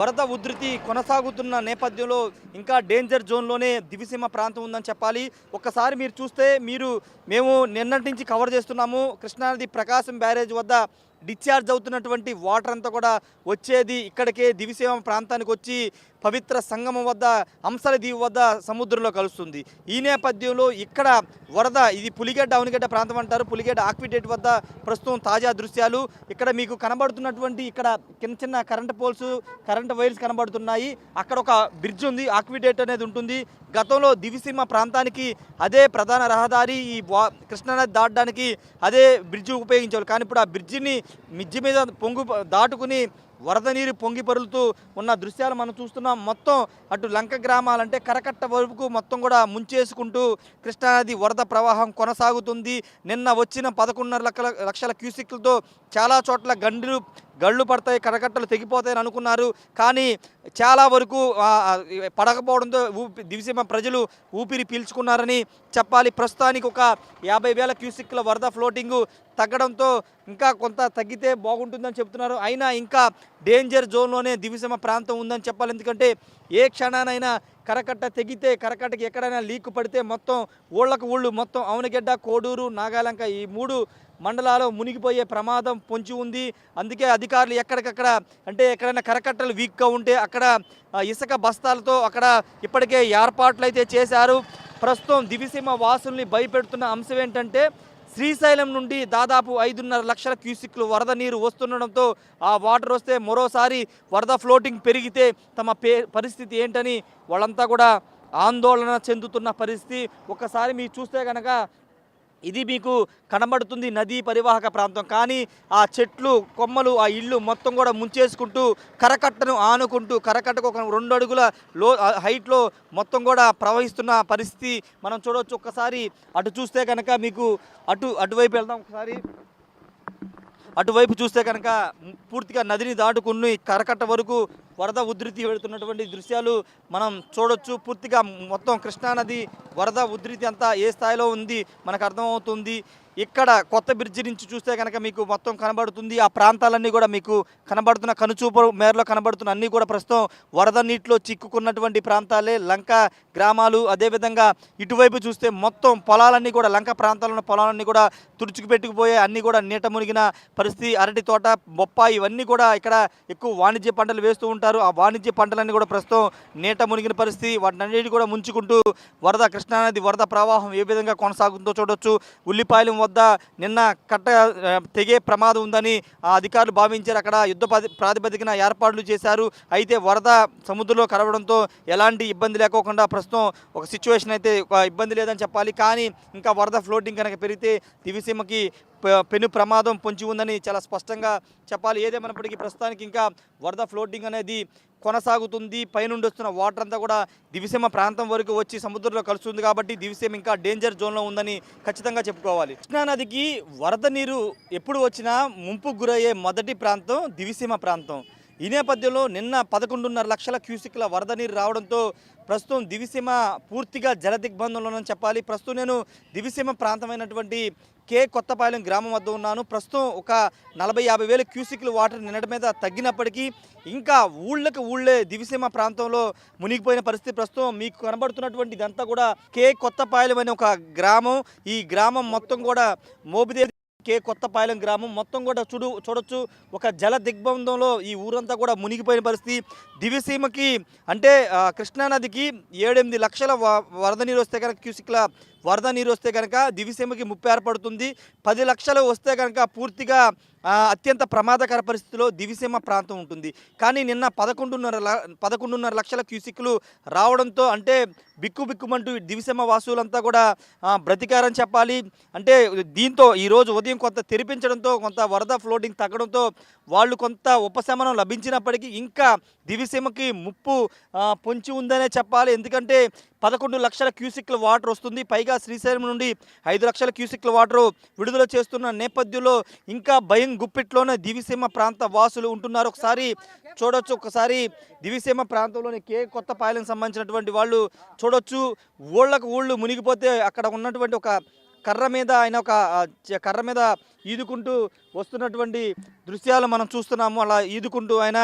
వరద ఉధృతి కొనసాగుతున్న నేపథ్యంలో ఇంకా డేంజర్ జోన్లోనే దివిసీమ ప్రాంతం ఉందని చెప్పాలి. ఒక్కసారి మీరు చూస్తే మేము నిన్నటి నుంచి కవర్ చేస్తున్నాము. కృష్ణానది ప్రకాశం బ్యారేజ్ వద్ద డిశ్చార్జ్ అవుతున్నటువంటి వాటర్ అంతా కూడా వచ్చేది ఇక్కడికే దివిసీమ ప్రాంతానికి వచ్చి పవిత్ర సంగమం వద్ద హంసల దీవి వద్ద సముద్రంలో కలుస్తుంది. ఈ నేపథ్యంలో ఇక్కడ వరద ఇది పులిగడ్డ అవనిగడ్డ ప్రాంతం అంటారు. పులిగడ్డ ఆక్విడేట్ వద్ద ప్రస్తుతం తాజా దృశ్యాలు. ఇక్కడ మీకు కనబడుతున్నటువంటి ఇక్కడ చిన్న చిన్న కరెంట్ పోల్స్ కరెంట్ వైర్స్ కనబడుతున్నాయి. అక్కడ ఒక బ్రిడ్జ్ ఉంది, ఆక్విడేట్ అనేది ఉంటుంది. గతంలో దివిసీమ ప్రాంతానికి అదే ప్రధాన రహదారి. ఈ కృష్ణానది దాటడానికి అదే బ్రిడ్జ్ ఉపయోగించేవాళ్ళు. కానీ ఇప్పుడు ఆ బ్రిడ్జిని మిజ్జి మీద దాటుకుని వరద నీరు పొంగి పరులుతూ ఉన్న దృశ్యాలు మనం చూస్తున్నాం. మొత్తం అటు లంక గ్రామాలంటే కరకట్ట వరకు మొత్తం కూడా ముంచేసుకుంటూ కృష్ణానది వరద ప్రవాహం కొనసాగుతుంది. నిన్న వచ్చిన 11.5 లక్షల క్యూసిక్లతో చాలా చోట్ల గళ్ళు పడతాయి, కరకట్టలు తెగిపోతాయని అనుకున్నారు. కానీ చాలా వరకు పడకపోవడంతో దివిసీమ ప్రజలు ఊపిరి పీల్చుకున్నారని చెప్పాలి. ప్రస్తుతానికి ఒక 50,000 క్యూసిక్ల వరద ఫ్లోటింగు తగ్గడంతో ఇంకా కొంత తగ్గితే బాగుంటుందని చెప్తున్నారు. అయినా ఇంకా డేంజర్ జోన్లోనే దివిసీమ ప్రాంతం ఉందని చెప్పాలి. ఎందుకంటే ఏ క్షణానైనా కరకట్ట తెగితే, కరకట్టకి ఎక్కడైనా లీక్ పడితే మొత్తం ఊళ్ళు మొత్తం అవనిగడ్డ, కోడూరు, నాగాలంక ఈ 3 మండలాలు మునిగిపోయే ప్రమాదం పొంచి ఉంది. అందుకే అధికారులు ఎక్కడికక్కడ అంటే ఎక్కడైనా కరకట్టలు వీక్గా ఉంటే అక్కడ ఇసుక బస్తాలతో అక్కడ ఇప్పటికే ఏర్పాట్లు అయితే చేశారు. ప్రస్తుతం దివిసీమ వాసుల్ని భయపెడుతున్న అంశం ఏంటంటే శ్రీశైలం నుండి దాదాపు 5.5 లక్షల క్యూసిక్లు వరద నీరు వస్తుండడంతో ఆ వాటర్ వస్తే మరోసారి వరద ఫ్లోటింగ్ పెరిగితే తమ పరిస్థితి ఏంటని వాళ్ళంతా కూడా ఆందోళన చెందుతున్న పరిస్థితి. ఒక్కసారి మీరు చూస్తే కనుక ఇది మీకు కనబడుతుంది నదీ పరివాహక ప్రాంతం. కానీ ఆ చెట్లు కొమ్మలు ఆ ఇళ్ళు మొత్తం కూడా ముంచేసుకుంటూ కరకట్టను ఆనుకుంటూ కరకట్టకు ఒక 2 అడుగుల హైట్లో మొత్తం కూడా ప్రవహిస్తున్న పరిస్థితి మనం చూడవచ్చు. ఒక్కసారి అటు చూస్తే కనుక మీకు అటువైపు వెళ్దాం. ఒకసారి అటువైపు చూస్తే కనుక పూర్తిగా నదిని దాటుకుని కరకట్ట వరకు వరద ఉధృతి వెళుతున్నటువంటి దృశ్యాలు మనం చూడొచ్చు. పూర్తిగా మొత్తం కృష్ణానది వరద ఉధృతి అంతా ఏ స్థాయిలో ఉంది మనకు అర్థమవుతుంది. ఇక్కడ కొత్త బ్రిడ్జి నుంచి చూస్తే కనుక మీకు మొత్తం కనబడుతుంది. ఆ ప్రాంతాలన్నీ కూడా మీకు కనబడుతున్న కనుచూపు మేరలో కనబడుతున్న అన్నీ కూడా ప్రస్తుతం వరద నీటిలో చిక్కుకున్నటువంటి ప్రాంతాలే లంక గ్రామాలు. అదేవిధంగా ఇటువైపు చూస్తే మొత్తం పొలాలన్నీ కూడా లంక ప్రాంతాల్లో ఉన్న పొలాలన్నీ కూడా తుడుచుకుపెట్టుకుపోయాయి. అన్నీ కూడా నీట మునిగిన పరిస్థితి. అరటి తోట, బొప్పాయి ఇవన్నీ కూడా ఇక్కడ ఎక్కువ వాణిజ్య పంటలు వేస్తూ ఉంటారు. ఆ వాణిజ్య పంటలన్నీ కూడా ప్రస్తుతం నీట మునిగిన పరిస్థితి. వాటినన్నిటి కూడా ముంచుకుంటూ కృష్ణానది వరద ప్రవాహం ఏ విధంగా కొనసాగుతుందో చూడొచ్చు. ఉల్లిపాయలు వద్ద నిన్న కట్ట తెగే ప్రమాదం ఉందని అధికారులు భావించారు. అక్కడ యుద్ధ ప్రాతిపదికన ఏర్పాట్లు చేశారు. అయితే వరద సముద్రంలో కలవడంతో ఎలాంటి ఇబ్బంది లేకోకుండా ప్రస్తుతం ఒక సిచ్యువేషన్ అయితే ఇబ్బంది లేదని చెప్పాలి. కానీ ఇంకా వరద ఫ్లోటింగ్ కనుక పెరిగితే దివిసీమకి పెను ప్రమాదం పొంచి ఉందని చాలా స్పష్టంగా చెప్పాలి. ఏదేమైనప్పటికీ ప్రస్తుతానికి ఇంకా వరద ఫ్లోటింగ్ అనేది కొనసాగుతుంది. పైనుండి వస్తున్న వాటర్ అంతా కూడా దివిసీమ ప్రాంతం వరకు వచ్చి సముద్రంలో కలుస్తుంది. కాబట్టి దివిసీమ ఇంకా డేంజర్ జోన్లో ఉందని ఖచ్చితంగా చెప్పుకోవాలి. కృష్ణానదికి వరద నీరు ఎప్పుడు వచ్చినా ముంపుకు గురయ్యే మొదటి ప్రాంతం దివిసీమ ప్రాంతం. ఈ నేపథ్యంలో నిన్న 11.5 లక్షల క్యూసిక్ల వరద నీరు రావడంతో ప్రస్తుతం దివిసీమ పూర్తిగా జల దిగ్బంధంలోనని చెప్పాలి. ప్రస్తుతం నేను దివిసీమ ప్రాంతమైనటువంటి కొత్తపాలెం గ్రామం వద్ద ఉన్నాను. ప్రస్తుతం ఒక 40-50 వేల క్యూసిక్లు వాటర్ నిన్నటి మీద తగ్గినప్పటికీ ఇంకా ఊళ్ళే దివిసీమ ప్రాంతంలో మునిగిపోయిన పరిస్థితి. ప్రస్తుతం మీకు కనబడుతున్నటువంటి ఇదంతా కూడా కొత్తపాలెం అనే ఒక గ్రామం. ఈ గ్రామం మొత్తం కూడా మోపిదేవి కొత్తపాలెం గ్రామం మొత్తం కూడా చూడొచ్చు. ఒక జల దిగ్బంధంలో ఈ ఊరంతా కూడా మునిగిపోయిన పరిస్థితి. దివిసీమకి అంటే కృష్ణానదికి 7-8 లక్షల వరద నీరు వస్తే కనుక క్యూసిక్ల వరద నీరు వస్తే కనుక దివిసీమకి ముప్పు ఏర్పడుతుంది. 10 లక్షలు వస్తే కనుక పూర్తిగా అత్యంత ప్రమాదకర పరిస్థితిలో దివిసీమ ప్రాంతం ఉంటుంది. కానీ నిన్న 11.5 లక్షల క్యూసిక్లు రావడంతో అంటే బిక్కుమంటూ దివిసీమ వాసులంతా కూడా బ్రతికారని చెప్పాలి. అంటే దీంతో ఈరోజు ఉదయం కొంత తెరిపించడంతో కొంత వరద ఫ్లోటింగ్ తగ్గడంతో వాళ్ళు కొంత ఉపశమనం లభించినప్పటికీ ఇంకా దివిసీమకి ముప్పు పొంచి ఉందనే చెప్పాలి. ఎందుకంటే 11 లక్షల క్యూసిక్ల వాటర్ వస్తుంది. పైగా శ్రీశైలం నుండి 5 లక్షల క్యూసిక్ల వాటర్ విడుదల చేస్తున్న నేపథ్యంలో ఇంకా భయం గుప్పిట్లోనే దివిసీమ ప్రాంత వాసులు ఉంటున్నారు. ఒకసారి చూడొచ్చు. ఒకసారి దివిసీమ ప్రాంతంలోని కొత్తపాలెం సంబంధించినటువంటి వాళ్ళు చూడొచ్చు. ఊళ్ళు మునిగిపోతే అక్కడ ఉన్నటువంటి ఒక కర్ర మీద ఈదుకుంటూ వస్తున్నటువంటి దృశ్యాలు మనం చూస్తున్నాము. అలా ఈదుకుంటూ ఆయన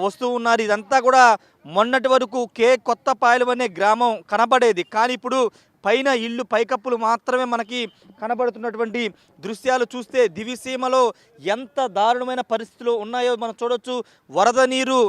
వస్తూ ఉన్నారు. ఇదంతా కూడా మొన్నటి వరకు కొత్తపాలెం అనే గ్రామం కనబడేది, కానీ ఇప్పుడు పైన ఇల్లు పైకప్పులు మాత్రమే మనకి కనబడుతున్నటువంటి దృశ్యాలు చూస్తే దివిసీమలో ఎంత దారుణమైన పరిస్థితులు ఉన్నాయో మనం చూడొచ్చు. వరద నీరు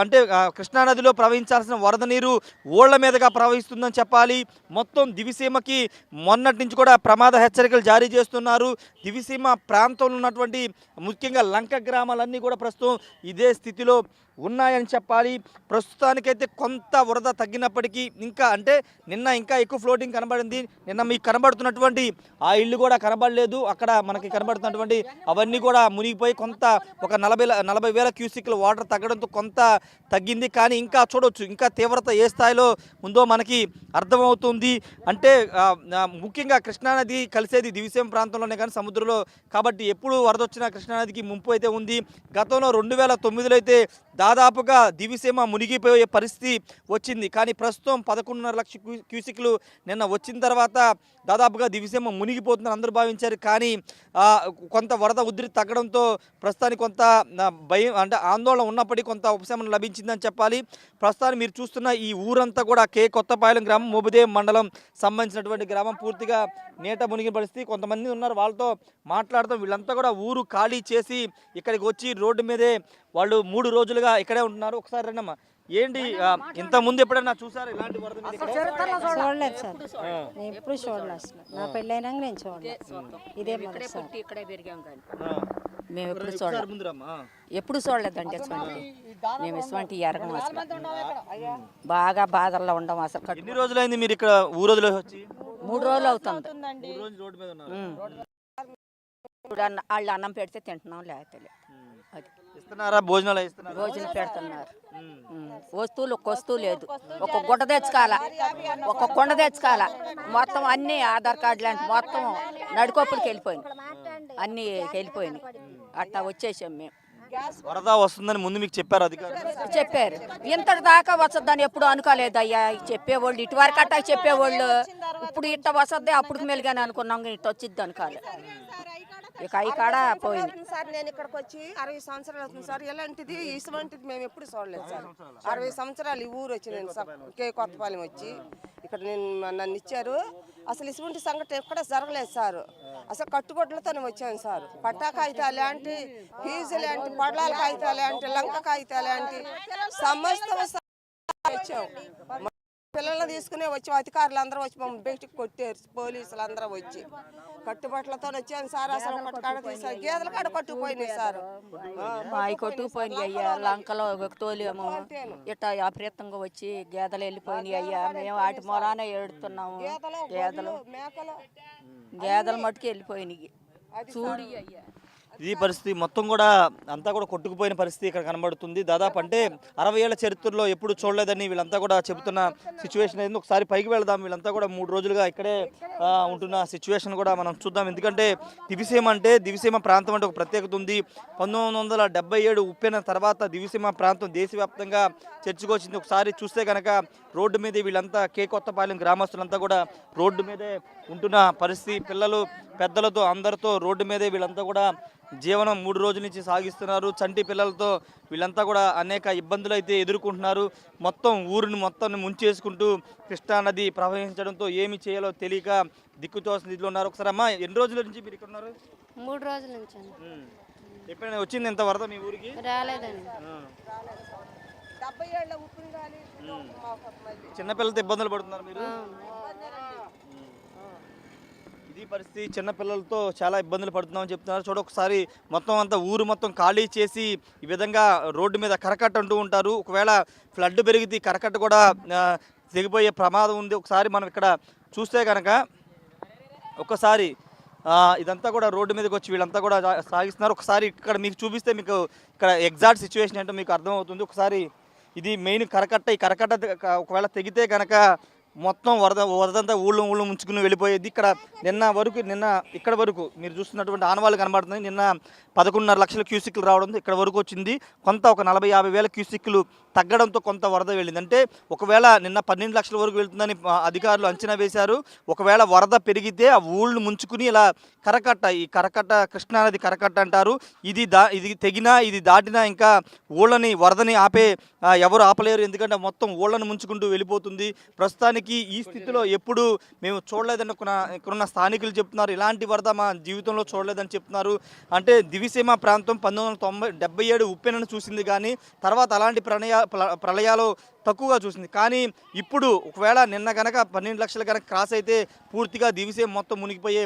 అంటే కృష్ణానదిలో ప్రవహించాల్సిన వరద నీరు ఓళ్ల మీదుగా ప్రవహిస్తుందని చెప్పాలి. మొత్తం దివిసీమకి మొన్నటి నుంచి కూడా ప్రమాద హెచ్చరికలు జారీ చేస్తున్నారు. దివిసీమ ప్రాంతంలో ఉన్నటువంటి ముఖ్యంగా లంక గ్రామాలన్నీ కూడా ప్రస్తుతం ఇదే స్థితిలో ఉన్నాయని చెప్పాలి. ప్రస్తుతానికైతే కొంత వరద తగ్గినప్పటికీ ఇంకా అంటే నిన్న ఇంకా ఎక్కువ ఫ్లోటింగ్ కనబడింది. నిన్న మీకు కనబడుతున్నటువంటి ఆ ఇల్లు కూడా కనబడలేదు. అక్కడ మనకి కనబడుతున్నటువంటి అవన్నీ కూడా మునిగిపోయి కొంత ఒక 40,000 క్యూసిక్ల వాటర్ తగ్గడంతో కొంత తగ్గింది. కానీ ఇంకా చూడవచ్చు, ఇంకా తీవ్రత ఏ స్థాయిలో ఉందో మనకి అర్థమవుతుంది. అంటే ముఖ్యంగా కృష్ణానది కలిసేది దివిసీమ ప్రాంతంలోనే కానీ సముద్రంలో, కాబట్టి ఎప్పుడు వరద వచ్చినా కృష్ణానదికి ముంపు అయితే ఉంది. గతంలో 2009లో అయితే దాదాపుగా దివిసీమ మునిగిపోయే పరిస్థితి వచ్చింది. కానీ ప్రస్తుతం 11.5 లక్షల క్యూసిక్లు నిన్న వచ్చిన తర్వాత దాదాపుగా దివిసీమ మునిగిపోతుందని అందరూ భావించారు. కానీ కొంత వరద ఉధృతి తగ్గడంతో ప్రస్తుతానికి కొంత భయం అంటే ఆందోళన ఉన్నప్పటికీ కొంత ఉపశమనం లభించిందని చెప్పాలి. ప్రస్తుతానికి మీరు చూస్తున్న ఈ ఊరంతా కూడా కొత్తపాలెం గ్రామం, మోబుదేవ్ మండలం సంబంధించినటువంటి గ్రామం పూర్తిగా నీట మునిగిన పరిస్థితి. కొంతమంది ఉన్నారు, వాళ్ళతో మాట్లాడతాం. వీళ్ళంతా కూడా ఊరు ఖాళీ చేసి ఇక్కడికి వచ్చి రోడ్డు మీదే వాళ్ళు 3 రోజులుగా ఇక్కడే ఉంటున్నారు. ఒకసారి రండమ్మా, ఏంటి ఇంత ముందు ఎప్పుడైనా చూసారు ఇలాంటి వరద మీద? చూడలేదు సార్, నేను ఎప్పుడు చూడలేదు అసలు. నా పెళ్ళైనాక నేను చూడలేదు. ఇదే ఇక్కడే పెరిగాం కానీ మేము ఎప్పుడు చూడలేదు, ఎప్పుడు చూడలేదండి. మేము ఇటువంటి ఎరగం అసలు, బాగా బాధల్లో ఉండం అసలు. ఎన్ని రోజులైంది మీరు ఇక్కడ ఊరోజులో వచ్చి? 3 రోజులు అవుతుంది. రోడ్డు మీద ఉన్నారు. వాళ్ళు అన్నం పెడితే తింటున్నాం, లేకపోతే అది ఇస్తున్నారా? భోజనాలు ఇస్తున్నారు, భోజనం పెడుతున్నారు. వస్తువులు ఒక్క వస్తువు లేదు. ఒక గుడ్డ తెచ్చుకోవాల, ఒక కొండ తెచ్చుకోవాల. మొత్తం అన్ని ఆధార్ కార్డులు అంటే మొత్తం నడికొప్పులకి వెళ్ళిపోయినాయి, అన్నీ వెళ్ళిపోయినాయి. అట్టా వచ్చేసాం మేము. వరద వస్తుందని ముందు మీకు చెప్పారు అధికారులు? చెప్పారు, ఇంతటి దాకా వస్తుందని ఎప్పుడు అనుకోలేదు అయ్యా. చెప్పేవాళ్ళు ఇటువరకు అట్టా చెప్పేవాళ్ళు, ఇప్పుడు ఇట్ట వస్తుంది అప్పుడు మెలుగానే అనుకున్నాం, ఇట్ట వచ్చిద్ది అనుకోవాలి. ఇక అవి కాడ పోయింది సార్. నేను ఇక్కడికి వచ్చి 60 సంవత్సరాలు అవుతుంది సార్. ఎలాంటిది ఇటువంటిది మేము ఎప్పుడు చూడలేదు సార్. 60 సంవత్సరాలు ఈ ఊరు వచ్చి నేను కొత్తపాలెం వచ్చి ఇక్కడ నన్ను ఇచ్చారు. అసలు ఇటువంటి సంఘటన ఎక్కడ జరగలేదు సార్. అసలు కట్టుబొడ్లతోనే వచ్చాను సార్. పట్టా కాగితాలు లాంటి, ఫీజు లాంటి, పడలాల కాగితాలు లాంటి, లంక కాగితాలు లాంటి సమస్త వచ్చాం. పిల్లల్ని తీసుకునే వచ్చి అధికారులు అందరూ వచ్చి మమ్మల్ని బయటికి కొట్టారు. పోలీసులు అందరూ వచ్చి కట్టుబట్టలతో వచ్చాను సార్. అసలు ఒకటి కాడ తీసారు, గేదెల కాడ కొట్టుకుపోయినాయి సార్. అవి కొట్టుకుపోయినాయి అయ్యా. లంకలో తోలేమో ఇట్లా అప్రయత్నంగా వచ్చి గేదెలు వెళ్ళిపోయినాయి అయ్యా. మేము వాటి మూలానే ఏడుతున్నాము. గేదెలు మట్టుకు వెళ్ళిపోయినాయి. చూడి అయ్యా, ఈ పరిస్థితి మొత్తం కూడా అంతా కూడా కొట్టుకుపోయిన పరిస్థితి ఇక్కడ కనబడుతుంది. దాదాపు అంటే 60 ఏళ్ల చరిత్రలో ఎప్పుడు చూడలేదని వీళ్ళంతా కూడా చెబుతున్న సిచ్యువేషన్ అయింది. ఒకసారి పైకి వెళదాం. వీళ్ళంతా కూడా 3 రోజులుగా ఇక్కడే ఉంటున్న సిచ్యువేషన్ కూడా మనం చూద్దాం. ఎందుకంటే దివిసీమ ప్రాంతం అంటే ఒక ప్రత్యేకత ఉంది. 1977 ఉప్పెన తర్వాత దివిసీమ ప్రాంతం దేశవ్యాప్తంగా చర్చకొచ్చింది. ఒకసారి చూస్తే కనుక రోడ్డు మీద వీళ్ళంతా కొత్తపాలెం గ్రామస్తులంతా కూడా రోడ్డు మీదే ఉంటున్న పరిస్థితి. పిల్లలు పెద్దలతో అందరితో రోడ్డు మీదే వీళ్ళంతా కూడా జీవనం 3 రోజుల నుంచి సాగిస్తున్నారు. చంటి పిల్లలతో వీళ్ళంతా కూడా అనేక ఇబ్బందులు అయితే ఎదుర్కొంటున్నారు. మొత్తం ఊరిని మొత్తాన్ని ముంచేసుకుంటూ కృష్ణానది ప్రవహించడంతో ఏమి చేయాలో తెలియక దిక్కుతోసిన స్థితిలో ఉన్నారు. ఒకసారి అమ్మా, ఎన్ని రోజుల నుంచి మీరు ఇక్కడ ఉన్నారు? 3 రోజుల నుంచి. ఎప్పుడైనా వచ్చింది ఎంత వరద మీ ఊరికి? రాలేదండి. 70 ఏళ్ళ ఉప్పుని గాలి చిన్నపిల్లలతో ఇబ్బందులు పడుతున్నారు మీరు? ఇది పరిస్థితి. చిన్నపిల్లలతో చాలా ఇబ్బందులు పడుతున్నామని చెప్తున్నారు. ఒకసారి మొత్తం అంతా ఊరు మొత్తం ఖాళీ చేసి ఈ విధంగా రోడ్డు మీద కరకట్ట అంటూ ఉంటారు. ఒకవేళ ఫ్లడ్ పెరిగితే కరకట్ట కూడా తెగిపోయే ప్రమాదం ఉంది. ఒకసారి మనం ఇక్కడ చూస్తే కనుక ఒక్కసారి ఇదంతా కూడా రోడ్డు మీదకి వచ్చి వీళ్ళంతా కూడా సాగిస్తున్నారు. ఒకసారి ఇక్కడ మీకు చూపిస్తే మీకు ఇక్కడ ఎగ్జాక్ట్ సిచ్యువేషన్ ఏంటో మీకు అర్థమవుతుంది. ఒకసారి ఇది మెయిన్ కరకట్ట. ఈ కరకట్ట ఒకవేళ తెగితే కనుక మొత్తం వరదంతా ఊళ్ళో ముంచుకుని వెళ్ళిపోయేది. నిన్న ఇక్కడ వరకు మీరు చూస్తున్నటువంటి ఆనవాళ్ళు కనబడుతుంది. నిన్న 11.5 లక్షల క్యూసిక్లు రావడంతో ఇక్కడ వరకు వచ్చింది. కొంత ఒక 40-50 వేల క్యూసిక్లు తగ్గడంతో కొంత వరద వెళ్ళింది. అంటే ఒకవేళ నిన్న 12 లక్షల వరకు వెళ్తుందని అధికారులు అంచనా వేశారు. ఒకవేళ వరద పెరిగితే ఆ ఊళ్ళు ముంచుకుని ఇలా కరకట్ట కృష్ణానది కరకట్ట అంటారు. ఇది తెగినా ఇది దాటినా ఇంకా వరదని ఎవరు ఆపలేరు. ఎందుకంటే మొత్తం ఊళ్ళను ముంచుకుంటూ వెళ్ళిపోతుంది. ప్రస్తుతానికి ఈ స్థితిలో ఎప్పుడు మేము చూడలేదని ఇక్కడున్న స్థానికులు చెప్తున్నారు. ఇలాంటి వరద మా జీవితంలో చూడలేదని చెప్తున్నారు. అంటే దివిసీమ ప్రాంతం 1977 ఉప్పెనను చూసింది, కానీ తర్వాత అలాంటి ప్రళయాలు తక్కువగా చూసింది. కానీ ఇప్పుడు ఒకవేళ నిన్న కనుక 12 లక్షలు కనుక క్రాస్ అయితే పూర్తిగా దివిసీమ మొత్తం మునిగిపోయే